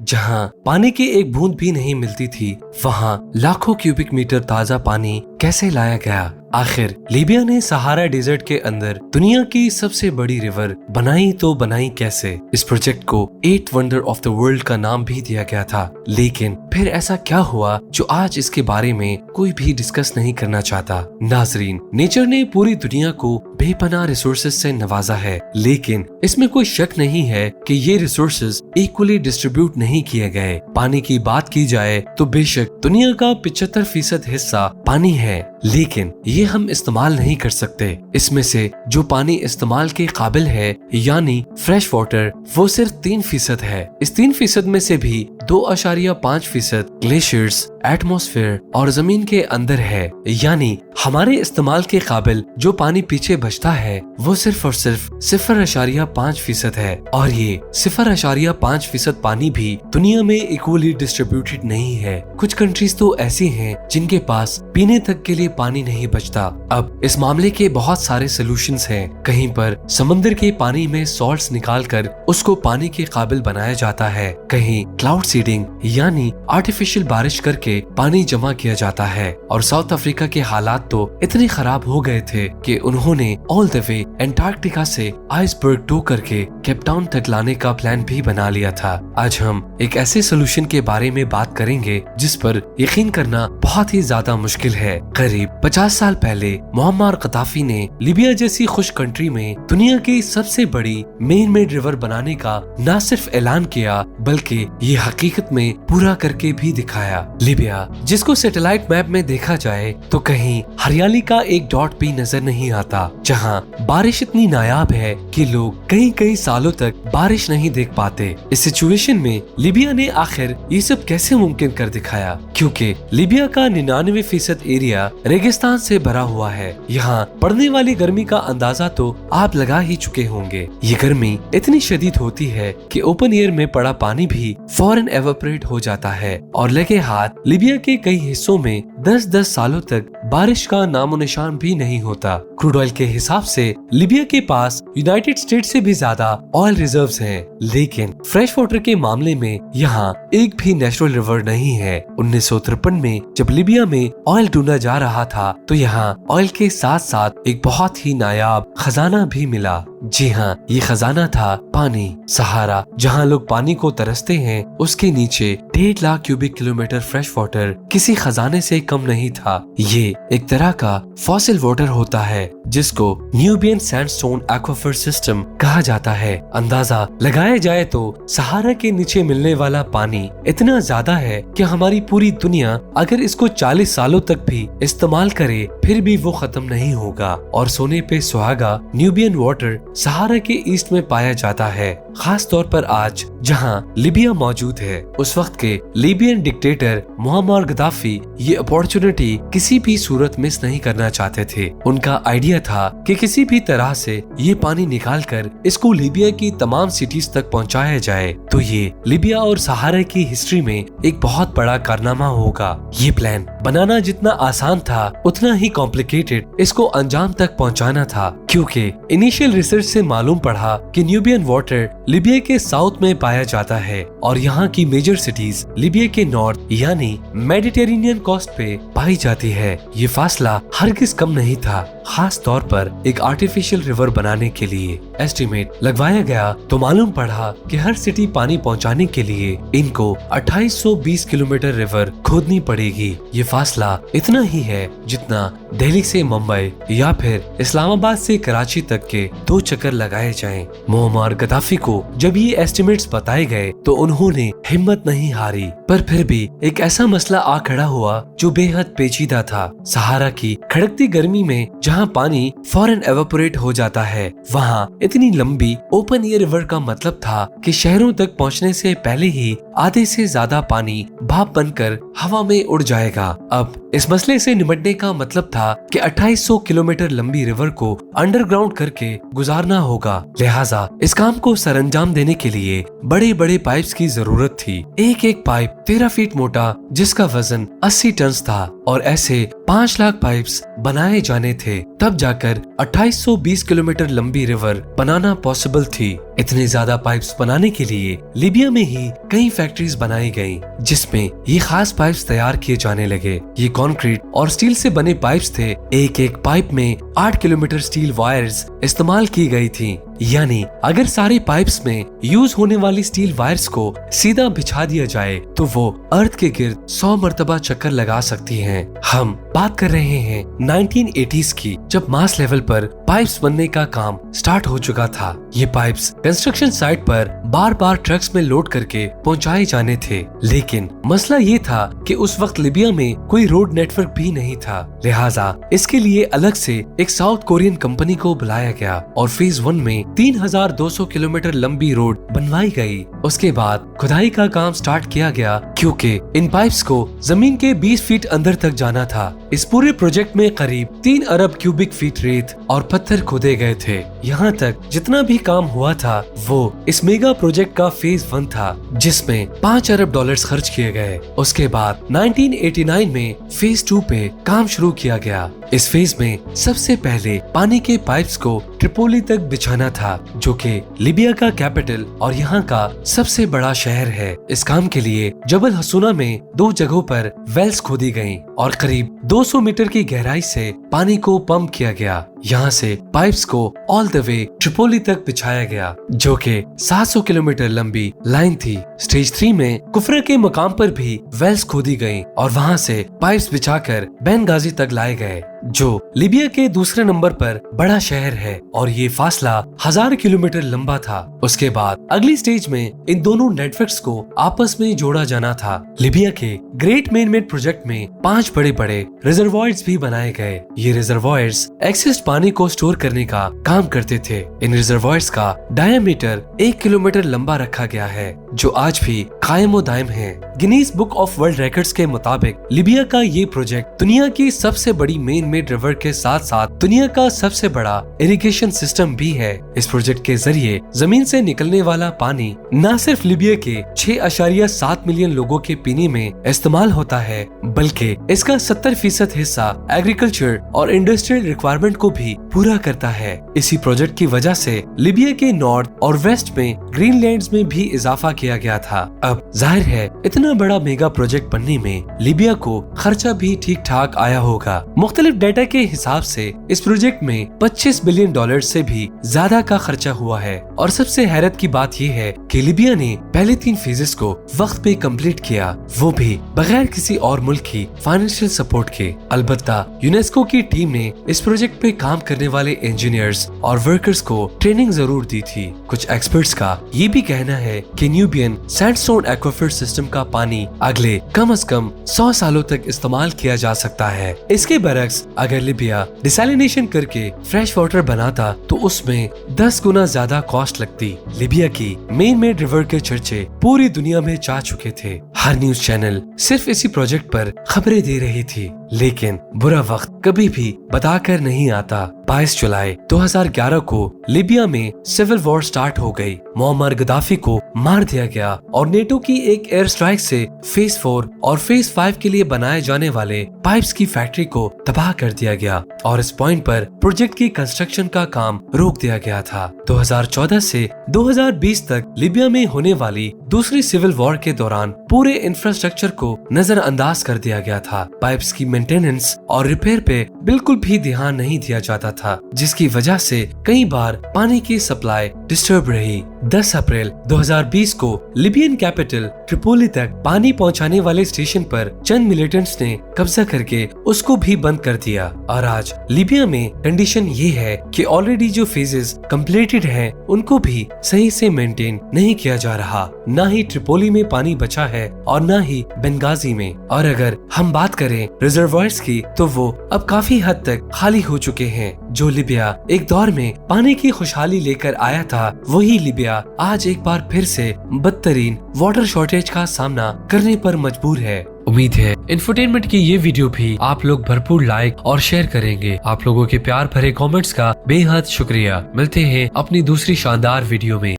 जहां पानी की एक बूंद भी नहीं मिलती थी, वहां लाखों क्यूबिक मीटर ताजा पानी कैसे लाया गया? आखिर लीबिया ने सहारा डेजर्ट के अंदर दुनिया की सबसे बड़ी रिवर बनाई तो बनाई कैसे? इस प्रोजेक्ट को 8 वंडर ऑफ द वर्ल्ड का नाम भी दिया गया था, लेकिन फिर ऐसा क्या हुआ जो आज इसके बारे में कोई भी डिस्कस नहीं करना चाहता? नाजरीन, नेचर ने पूरी दुनिया को बेपनाह रिसोर्सेज से नवाजा है, लेकिन इसमें कोई शक नहीं है कि ये रिसोर्सेज इक्वली डिस्ट्रीब्यूट नहीं किए गए। पानी की बात की जाए तो बेशक दुनिया का 75% हिस्सा पानी है, लेकिन ये हम इस्तेमाल नहीं कर सकते। इसमें से जो पानी इस्तेमाल के काबिल है यानी फ्रेश वाटर, वो सिर्फ 3% है। इस 3% में से भी 2.5% ग्लेशियर्स, एटमॉस्फेयर और जमीन के अंदर है, यानी हमारे इस्तेमाल के काबिल जो पानी पीछे बचता है वो सिर्फ और सिर्फ 0.5% है। और ये 0.5% पानी भी दुनिया में इक्वली डिस्ट्रीब्यूटेड नहीं है। कुछ कंट्रीज तो ऐसी हैं जिनके पास पीने तक के लिए पानी नहीं बचता। अब इस मामले के बहुत सारे सोल्यूशंस हैं। कहीं पर समंदर के पानी में सॉल्ट्स निकालकर उसको पानी के काबिल बनाया जाता है, कहीं क्लाउड सीडिंग यानी आर्टिफिशियल बारिश करके पानी जमा किया जाता है। और साउथ अफ्रीका के हालात तो इतने खराब हो गए थे कि उन्होंने ऑल द वे एंटार्क्टिका से आइसबर्ग टो करके केप टाउन तक लाने का प्लान भी बना लिया था। आज हम एक ऐसे सोल्यूशन के बारे में बात करेंगे जिस पर यकीन करना बहुत ही ज्यादा मुश्किल है। करीब 50 साल पहले मुअम्मर गद्दाफी ने लीबिया जैसी खुश कंट्री में दुनिया की सबसे बड़ी मेन मेड रिवर बनाने का न सिर्फ ऐलान किया बल्कि ये हकीकत में पूरा करके भी दिखाया। लीबिया, जिसको सैटेलाइट मैप में देखा जाए तो कहीं हरियाली का एक डॉट भी नजर नहीं आता, जहां बारिश इतनी नायाब है कि लोग कई कई सालों तक बारिश नहीं देख पाते। इस सिचुएशन में लीबिया ने आखिर ये सब कैसे मुमकिन कर दिखाया? क्योंकि लीबिया का 99% एरिया रेगिस्तान से भरा हुआ है। यहाँ पड़ने वाली गर्मी का अंदाजा तो आप लगा ही चुके होंगे। ये गर्मी इतनी शदीद होती है कि ओपन एयर में पड़ा पानी भी फौरन एवापोरेट हो जाता है और लगे हाथ लीबिया के कई हिस्सों में 10-10 सालों तक बारिश का नामो निशान भी नहीं होता। क्रूड ऑयल के हिसाब से लीबिया के पास यूनाइटेड स्टेट्स से भी ज्यादा ऑयल रिजर्व्स हैं, लेकिन फ्रेश वाटर के मामले में यहाँ एक भी नेचुरल रिवर नहीं है। 1953 में जब लीबिया में ऑयल ढूंढा जा रहा था तो यहाँ ऑयल के साथ साथ एक बहुत ही नायाब खजाना भी मिला। जी हाँ, ये खजाना था पानी। सहारा, जहाँ लोग पानी को तरसते हैं, उसके नीचे 1.5 lakh cubic kilometre fresh water किसी खजाने से कम नहीं था। ये एक तरह का फॉसिल वाटर होता है जिसको न्यूबियन सैंडस्टोन एक्वाफर सिस्टम कहा जाता है। अंदाजा लगाया जाए तो सहारा के नीचे मिलने वाला पानी इतना ज्यादा है कि हमारी पूरी दुनिया अगर इसको 40 सालों तक भी इस्तेमाल करे फिर भी वो खत्म नहीं होगा। और सोने पे सुहागा न्यूबियन वाटर सहारा के ईस्ट में पाया जाता है, खास तौर पर आज जहां लीबिया मौजूद है। उस वक्त के लीबियन डिक्टेटर मुअम्मर गद्दाफी ये अपॉर्चुनिटी किसी भी सूरत मिस नहीं करना चाहते थे। उनका आइडिया था कि किसी भी तरह से ये पानी निकालकर इसको लीबिया की तमाम सिटीज तक पहुंचाया जाए तो ये लीबिया और सहारा की हिस्ट्री में एक बहुत बड़ा कारनामा होगा। ये प्लान बनाना जितना आसान था उतना ही कॉम्प्लिकेटेड इसको अंजाम तक पहुंचाना था, क्योंकि इनिशियल रिसर्च से मालूम पड़ा कि न्यूबियन वाटर लीबिया के साउथ में पाया जाता है और यहाँ की मेजर सिटीज लीबिया के नॉर्थ यानी मेडिटेरेनियन कोस्ट पे पाई जाती है। ये फासला हरगिज कम नहीं था, खास तौर पर एक आर्टिफिशियल रिवर बनाने के लिए। एस्टिमेट लगवाया गया तो मालूम पड़ा कि हर सिटी पानी पहुंचाने के लिए इनको 2820 किलोमीटर रिवर खोदनी पड़ेगी। ये फासला इतना ही है जितना दिल्ली से मुंबई या फिर इस्लामाबाद से कराची तक के 2 चक्कर लगाए जाएं। मुअम्मर गद्दाफी को जब ये एस्टिमेट्स बताए गए तो उन्होंने हिम्मत नहीं हारी, पर फिर भी एक ऐसा मसला आ खड़ा हुआ जो बेहद पेचीदा था। सहारा की खड़कती गर्मी में जहाँ पानी फौरन एवापोरेट हो जाता है, वहाँ इतनी लंबी ओपन एयर रिवर का मतलब था कि शहरों तक पहुँचने से पहले ही आधे से ज्यादा पानी भाप बनकर हवा में उड़ जाएगा। अब इस मसले से निपटने का मतलब था कि 2800 किलोमीटर लंबी रिवर को अंडरग्राउंड करके गुजारना होगा। लिहाजा इस काम को सरंजाम देने के लिए बड़े बड़े पाइप्स की जरूरत थी। एक एक पाइप 13 फीट मोटा जिसका वजन 80 टन था और ऐसे 5 लाख पाइप्स बनाए जाने थे, तब जाकर 2820 किलोमीटर लंबी रिवर बनाना पॉसिबल थी। इतने ज्यादा पाइप्स बनाने के लिए लीबिया में ही कई फैक्ट्रीज बनाई गई जिसमें ये खास पाइप्स तैयार किए जाने लगे। ये कंक्रीट और स्टील से बने पाइप्स थे। एक एक पाइप में 8 किलोमीटर स्टील वायर्स इस्तेमाल की गई थी। यानी अगर सारे पाइप्स में यूज होने वाली स्टील वायर्स को सीधा बिछा दिया जाए तो वो अर्थ के गिर्द 100 मरतबा चक्कर लगा सकती हैं। हम बात कर रहे हैं 1980s की, जब मास लेवल पर पाइप्स बनने का काम स्टार्ट हो चुका था। ये पाइप्स कंस्ट्रक्शन साइट पर बार बार ट्रक्स में लोड करके पहुंचाए जाने थे, लेकिन मसला ये था कि उस वक्त लीबिया में कोई रोड नेटवर्क भी नहीं था। लिहाजा इसके लिए अलग से एक साउथ कोरियन कंपनी को बुलाया गया और फेज 1 में 3200 किलोमीटर लंबी रोड बनवाई गई। उसके बाद खुदाई का काम स्टार्ट किया गया क्योंकि इन पाइप्स को जमीन के 20 फीट अंदर तक जाना था। इस पूरे प्रोजेक्ट में करीब 3 अरब क्यूबिक फीट रेत और पत्थर खोदे गए थे। यहाँ तक जितना भी काम हुआ था वो इस मेगा प्रोजेक्ट का फेज 1 था, जिसमें 5 अरब डॉलर्स खर्च किए गए। उसके बाद 1989 में फेज 2 पे काम शुरू किया गया। इस फेज में सबसे पहले पानी के पाइप्स को ट्रिपोली तक बिछाना था, जो कि लीबिया का कैपिटल और यहाँ का सबसे बड़ा शहर है। इस काम के लिए जबल हसूना में 2 जगहों पर वेल्स खोदी गयी और करीब 200 मीटर की गहराई से पानी को पंप किया गया। यहाँ से पाइप्स को ऑल द वे ट्रिपोली तक बिछाया गया, जो कि 700 किलोमीटर लंबी लाइन थी। स्टेज 3 में कुफरा के मुकाम पर भी वेल्स खोदी गयी और वहाँ से पाइप्स बिछाकर बेनगाजी तक लाए गए, जो लीबिया के दूसरे नंबर पर बड़ा शहर है और ये फासला 1000 किलोमीटर लंबा था। उसके बाद अगली स्टेज में इन दोनों नेटवर्क्स को आपस में जोड़ा जाना था। लीबिया के ग्रेट मेनमेड प्रोजेक्ट में 5 बड़े बड़े रिजर्वॉयर्स भी बनाए गए। ये रिजर्वॉयर्स एक्सेस पानी को स्टोर करने का काम करते थे। इन रिजर्वॉयर्स का डायमीटर 1 किलोमीटर लंबा रखा गया है, जो आज भी कायम दायम है। Guinness book of world records के मुताबिक लीबिया का ये प्रोजेक्ट दुनिया की सबसे बड़ी मेन मेड रिवर के साथ साथ दुनिया का सबसे बड़ा इरिगेशन सिस्टम भी है। इस प्रोजेक्ट के जरिए जमीन से निकलने वाला पानी न सिर्फ लीबिया के 6.7 मिलियन लोगों के पीने में इस्तेमाल होता है, बल्कि इसका 70% हिस्सा एग्रीकल्चर और इंडस्ट्रियल रिक्वायरमेंट को भी पूरा करता है। इसी प्रोजेक्ट की वजह से लीबिया के नॉर्थ और वेस्ट में ग्रीनलैंड्स में भी इजाफा किया गया था। अब जाहिर है इतना बड़ा मेगा प्रोजेक्ट बनने में लीबिया को खर्चा भी ठीक ठाक आया होगा। मुख्तलिफ डेटा के हिसाब से इस प्रोजेक्ट में 25 बिलियन डॉलर से भी ज्यादा का खर्चा हुआ है और सबसे हैरत की बात यह है कि लीबिया ने पहले 3 फेजेस को वक्त पे कंप्लीट किया, वो भी बगैर किसी और मुल्क की फाइनेंशियल सपोर्ट के। अलबत्ता यूनेस्को की टीम ने इस प्रोजेक्ट पे काम करने वाले इंजीनियर्स और वर्कर्स को ट्रेनिंग जरूर दी थी। कुछ एक्सपर्ट्स का ये भी कहना है कि न्यूबियन सैंडस्टोन एक्वाफर सिस्टम का पानी अगले कम से कम 100 सालों तक इस्तेमाल किया जा सकता है। इसके बरक्स अगर लीबिया डिसैलिनेशन करके फ्रेश वाटर बनाता तो उसमें 10 गुना ज्यादा कॉस्ट लगती। लीबिया की मेन मेड रिवर के चर्चे पूरी दुनिया में जा चुके थे। हर न्यूज चैनल सिर्फ इसी प्रोजेक्ट पर खबरें दे रही थी, लेकिन बुरा वक्त कभी भी बताकर नहीं आता। 22 जुलाई 2011 को लीबिया में सिविल वॉर स्टार्ट हो गई। मुअम्मर गद्दाफी को मार दिया गया और नेटो की एक एयर स्ट्राइक से फेज 4 और फेज 5 के लिए बनाए जाने वाले पाइप्स की फैक्ट्री को तबाह कर दिया गया और इस पॉइंट पर प्रोजेक्ट की कंस्ट्रक्शन का काम रोक दिया गया था। 2014 से 2020 तक लीबिया में होने वाली दूसरी सिविल वॉर के दौरान पूरे इंफ्रास्ट्रक्चर को नजरअंदाज कर दिया गया था। पाइप्स की मेंटेनेंस और रिपेयर पे बिल्कुल भी ध्यान नहीं दिया जाता था, जिसकी वजह से कई बार पानी की सप्लाई डिस्टर्ब रही। 10 अप्रैल 2020 को लीबियन कैपिटल ट्रिपोली तक पानी पहुंचाने वाले स्टेशन पर चंद मिलिटेंट्स ने कब्जा करके उसको भी बंद कर दिया और आज लीबिया में कंडीशन ये है कि ऑलरेडी जो फेजेस कंप्लीटेड हैं उनको भी सही से मेंटेन नहीं किया जा रहा। न ही ट्रिपोली में पानी बचा है और न ही बेनगाजी में। और अगर हम बात करें रिजर्वॉयर्स की तो वो अब काफी हद तक खाली हो चुके हैं। जो लिबिया एक दौर में पानी की खुशहाली लेकर आया था, वही लिबिया आज एक बार फिर से बदतरीन वाटर शॉर्टेज का सामना करने पर मजबूर है। उम्मीद है इंफोटेनमेंट की ये वीडियो भी आप लोग भरपूर लाइक और शेयर करेंगे। आप लोगों के प्यार भरे कमेंट्स का बेहद शुक्रिया। मिलते हैं अपनी दूसरी शानदार वीडियो में।